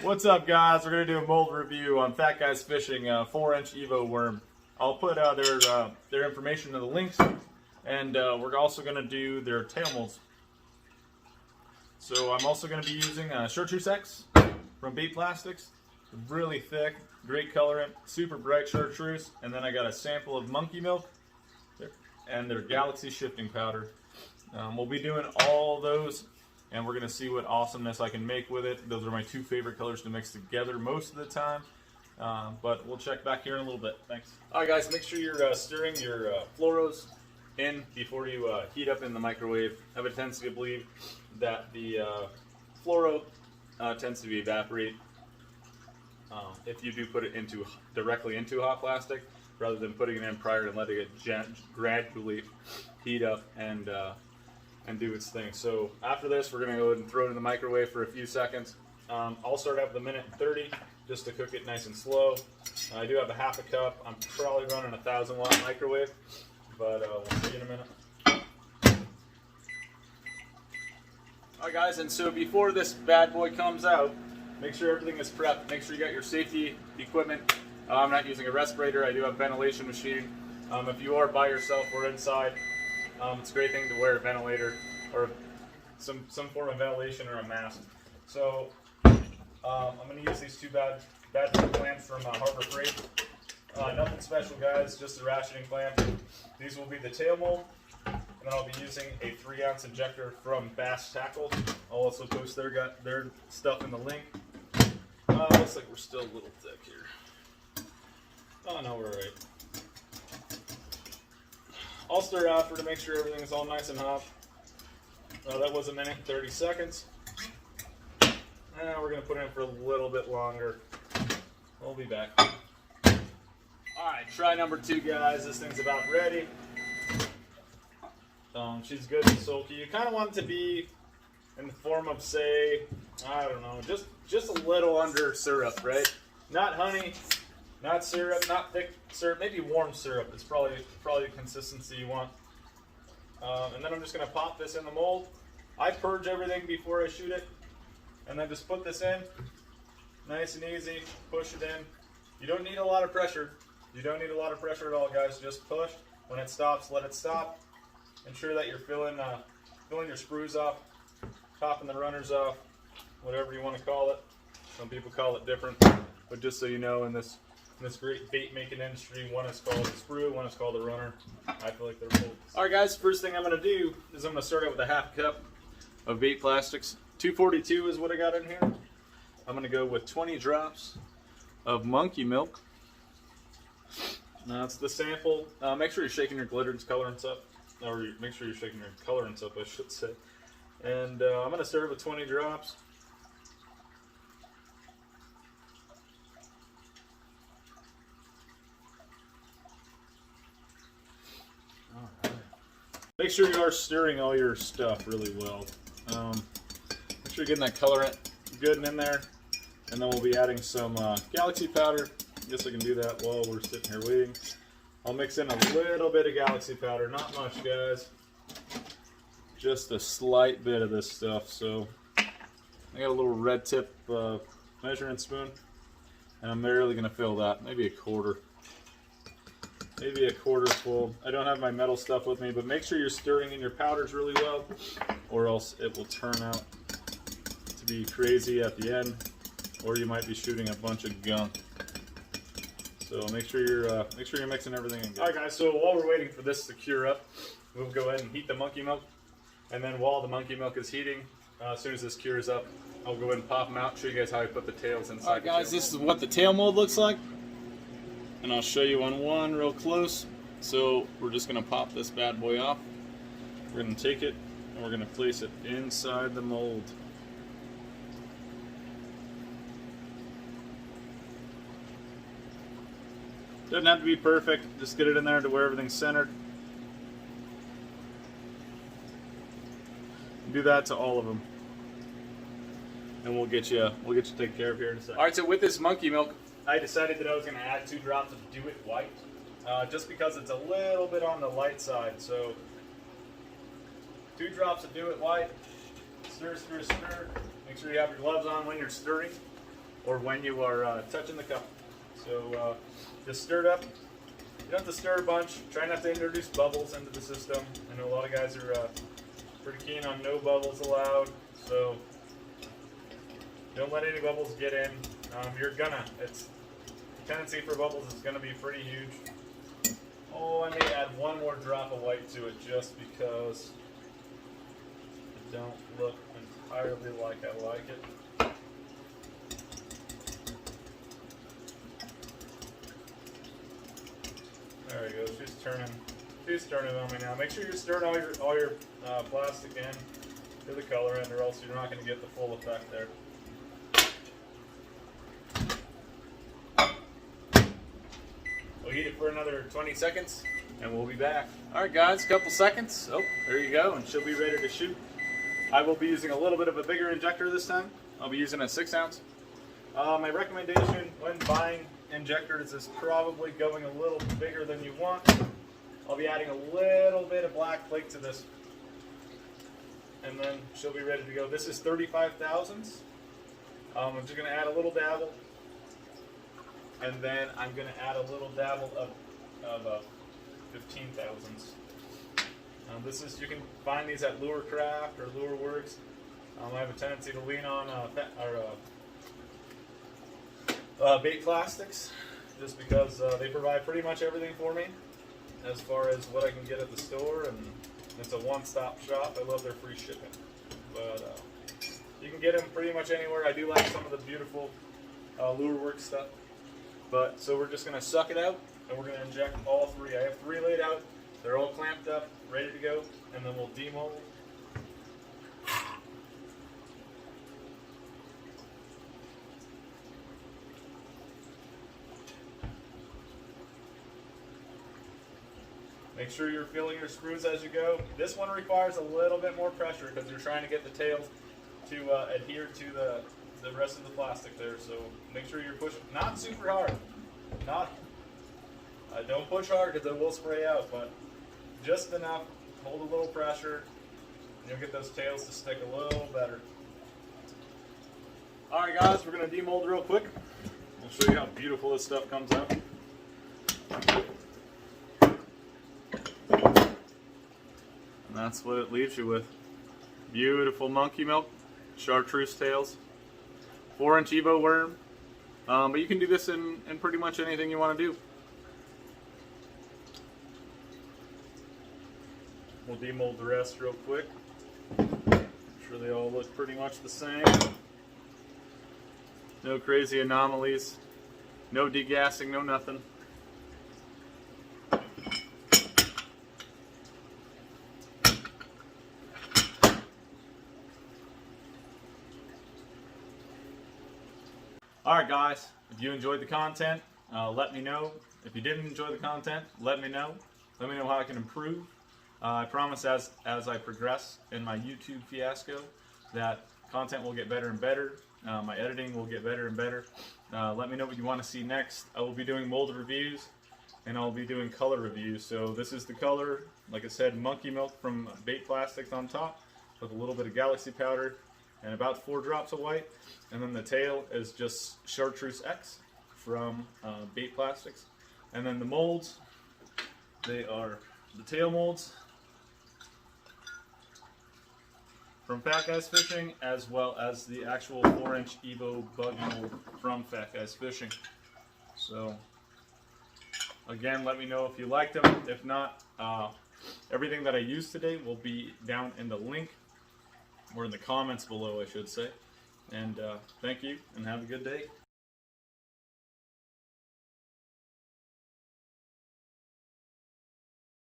What's up, guys? We're going to do a mold review on Fat Guys Fishing 4-inch Evo worm. I'll put their information in the links, and we're also going to do their tail molds. So I'm also going to be using Chartreuse X from Bait Plastics. Really thick, great colorant, super bright chartreuse. And then I got a sample of monkey milk and their Galaxy shifting powder. We'll be doing all those, and we're going to see what awesomeness I can make with it. Those are my two favorite colors to mix together most of the time. But we'll check back here in a little bit. Thanks. Alright guys, make sure you're stirring your fluoros in before you heat up in the microwave. I have a tendency to believe that the fluoro tends to evaporate if you do put it directly into hot plastic, rather than putting it in prior and letting it gradually heat up and do its thing. So after this, we're going to go ahead and throw it in the microwave for a few seconds. I'll start out with 1:30 just to cook it nice and slow. I do have a half a cup. I'm probably running a 1,000-watt microwave, but we'll see in a minute. Alright guys, and so before this bad boy comes out, make sure everything is prepped. Make sure you got your safety equipment. I'm not using a respirator. I do have ventilation machine. If you are by yourself or inside, it's a great thing to wear a ventilator or some form of ventilation or a mask. So I'm going to use these two bad boy clamps from Harbor Freight. Nothing special, guys, just the rationing clamp. These will be the tail mold, and then I'll be using a 3-ounce injector from Bass Tackle. I'll also post their stuff in the link. Looks like we're still a little thick here. Oh no, we're alright. I'll stir after to make sure everything is all nice and hot. That was 1:30 seconds. And we're going to put it in for a little bit longer. We'll be back. Alright, try number 2, guys. This thing's about ready. She's good and sulky. You kind of want it to be in the form of, say, I don't know, just a little under syrup, right? Not honey, not syrup, not thick syrup, maybe warm syrup. It's probably the consistency you want. And then I'm just going to pop this in the mold. I purge everything before I shoot it, and then just put this in, nice and easy. Push it in. You don't need a lot of pressure. You don't need a lot of pressure at all, guys. Just push. When it stops, let it stop. Ensure that you're filling your screws off, topping the runners off, whatever you want to call it. Some people call it different, but just so you know, in this great bait making industry, one is called a screw, one is called a runner. I feel like they're both. Alright guys, first thing I'm going to do is I'm going to start out with a half cup of Bait Plastics. 242 is what I got in here. I'm going to go with 20 drops of monkey milk. Now that's the sample. Make sure you're shaking your colorants up, or make sure you're shaking your colorants up, I should say. And I'm going to start with 20 drops. Make sure you are stirring all your stuff really well. Make sure you're getting that colorant good and in there. And then we'll be adding some Galaxy powder. I guess I can do that while we're sitting here waiting. I'll mix in a little bit of Galaxy powder. Not much, guys. Just a slight bit of this stuff. So I got a little red tip measuring spoon. And I'm barely going to fill that. Maybe a quarter. Maybe a quarter full. I don't have my metal stuff with me, but make sure you're stirring in your powders really well, or else it will turn out to be crazy at the end, or you might be shooting a bunch of gunk. So make sure you're mixing everything in good. All right, guys. So while we're waiting for this to cure up, we'll go ahead and heat the monkey milk, and then while the monkey milk is heating, as soon as this cures up, I'll go ahead and pop them out. Show you guys how I put the tails inside. All right, guys. This is what the tail mold looks like. And I'll show you on one real close. So we're just going to pop this bad boy off. We're going to take it and we're going to place it inside the mold. Doesn't have to be perfect. Just get it in there to where everything's centered. Do that to all of them, and we'll get you taken care of here in a second. All right. So with this monkey milk, I decided that I was going to add 2 drops of Do It White, just because it's a little bit on the light side. So 2 drops of Do It White, stir, stir, stir. Make sure you have your gloves on when you're stirring. or when you are touching the cup. So just stir it up. You don't have to stir a bunch. Try not to introduce bubbles into the system. I know a lot of guys are pretty keen on no bubbles allowed, so don't let any bubbles get in. It's the tendency for bubbles is gonna be pretty huge. Oh, I may add one more drop of white to it just because it don't look entirely like I like it. There we go. She's turning on me now. Make sure you're stirring all your plastic in to the colorant, or else you're not going to get the full effect there. We'll heat it for another 20 seconds, and we'll be back. All right, guys, couple seconds. Oh, there you go, and she'll be ready to shoot. I will be using a little bit of a bigger injector this time. I'll be using a 6 ounce. My recommendation when buying injectors is probably going a little bigger than you want. I'll be adding a little bit of black flake to this, and then she'll be ready to go. This is 35 thousandths. I'm just going to add a little dabble, and then I'm going to add a little dabble of 15 thousandths. You can find these at Lure Craft or Lure Works. I have a tendency to lean on bait plastics, just because they provide pretty much everything for me as far as what I can get at the store, and it's a one-stop shop. I love their free shipping, but you can get them pretty much anywhere. I do like some of the beautiful Lure Works stuff, so we're just going to suck it out, and we're going to inject all 3. I have 3 laid out. They're all clamped up, ready to go, and then we'll demold. Make sure you're filling your screws as you go. This one requires a little bit more pressure because you're trying to get the tail to adhere to the rest of the plastic there. So make sure you're pushing, not super hard. Don't push hard because it will spray out, but just enough. Hold a little pressure, and you'll get those tails to stick a little better. All right, guys, we're going to demold real quick. I'll show you how beautiful this stuff comes out. And that's what it leaves you with. Beautiful monkey milk, chartreuse tails, 4-inch Evo worm. But you can do this in pretty much anything you want to do. We'll demold the rest real quick. Make sure they all look pretty much the same. No crazy anomalies. No degassing, no nothing. Alright guys, if you enjoyed the content, let me know. If you didn't enjoy the content, let me know. Let me know how I can improve. I promise as I progress in my YouTube fiasco that content will get better and better. My editing will get better and better. Let me know what you want to see next. I will be doing mold reviews, and I'll be doing color reviews. So this is the color, like I said, monkey milk from bait plastics on top with a little bit of galaxy powder and about 4 drops of white. And then the tail is just chartreuse X from bait plastics. And then the molds, they are the tail molds from Fat Guys Fishing, as well as the actual 4-inch Evo bug mold from Fat Guys Fishing. So again, let me know if you liked them. If not, everything that I used today will be down in the link, or in the comments below, I should say. And thank you, and have a good day.